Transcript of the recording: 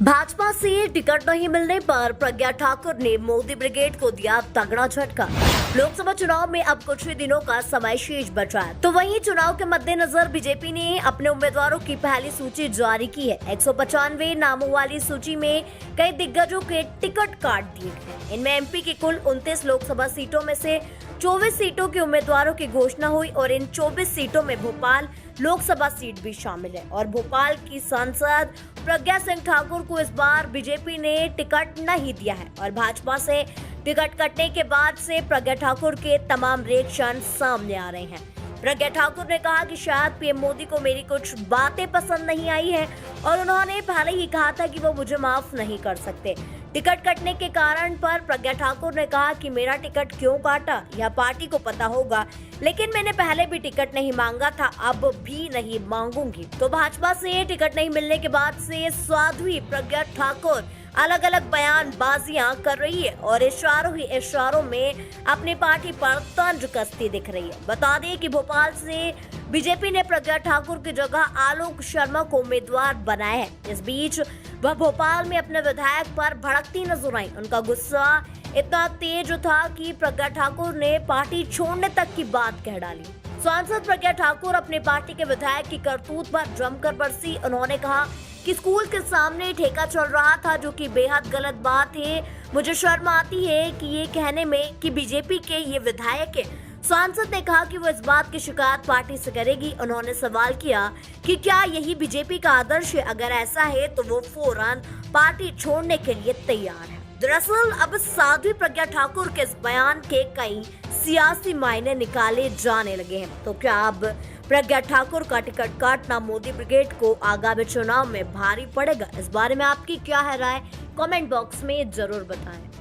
भाजपा से टिकट नहीं मिलने पर प्रज्ञा ठाकुर ने मोदी ब्रिगेड को दिया तगड़ा झटका। लोकसभा चुनाव में अब कुछ ही दिनों का समय शेष बचा है, तो वहीं चुनाव के मद्देनजर बीजेपी ने अपने उम्मीदवारों की पहली सूची जारी की है। 195 नामों वाली सूची में कई दिग्गजों के टिकट काट दिए गए। इनमें एमपी की कुल 29 लोकसभा सीटों में से 24 सीटों के उम्मीदवारों की घोषणा हुई और इन 24 सीटों में भोपाल लोकसभा सीट भी शामिल है। और भोपाल की सांसद प्रज्ञा सिंह ठाकुर को इस बार बीजेपी ने टिकट नहीं दिया है और भाजपा से टिकट कटने के बाद से प्रज्ञा ठाकुर के तमाम रिएक्शन सामने आ रहे हैं। प्रज्ञा ठाकुर ने कहा कि शायद पीएम मोदी को मेरी कुछ बातें पसंद नहीं आई है और उन्होंने पहले ही कहा था कि वो मुझे माफ नहीं कर सकते। टिकट कटने के कारण पर प्रज्ञा ठाकुर ने कहा कि मेरा टिकट क्यों काटा यह पार्टी को पता होगा, लेकिन मैंने पहले भी टिकट नहीं मांगा था, अब भी नहीं मांगूंगी। तो भाजपा से टिकट नहीं मिलने के बाद से साध्वी प्रज्ञा ठाकुर अलग अलग बयानबाजियां कर रही है और इशारों में अपनी पार्टी पर तंज कसती दिख रही है। बता दें कि भोपाल से बीजेपी ने प्रज्ञा ठाकुर की जगह आलोक शर्मा को उम्मीदवार बनाया है। इस बीच वह भोपाल में अपने विधायक पर भड़कती नजर आई। उनका गुस्सा इतना तेज था कि प्रज्ञा ठाकुर ने पार्टी छोड़ने तक की बात कह डाली। सांसद प्रज्ञा ठाकुर अपनी पार्टी के विधायक की करतूत पर जमकर बरसी। उन्होंने कहा कि स्कूल के सामने ठेका चल रहा था, जो कि बेहद गलत बात है। मुझे शर्म आती है कि ये कहने में कि बीजेपी के ये विधायक है। सांसद ने कहा कि वो इस बात की शिकायत पार्टी से करेगी। उन्होंने सवाल किया कि क्या यही बीजेपी का आदर्श है? अगर ऐसा है तो वो फौरन पार्टी छोड़ने के लिए तैयार है। दरअसल अब साध्वी प्रज्ञा ठाकुर के इस बयान के कई सियासी मायने निकाले जाने लगे हैं। तो क्या अब प्रज्ञा ठाकुर का टिकट काटना मोदी ब्रिगेड को आगामी चुनाव में भारी पड़ेगा? इस बारे में आपकी क्या है राय? कमेंट बॉक्स में जरूर बताएं।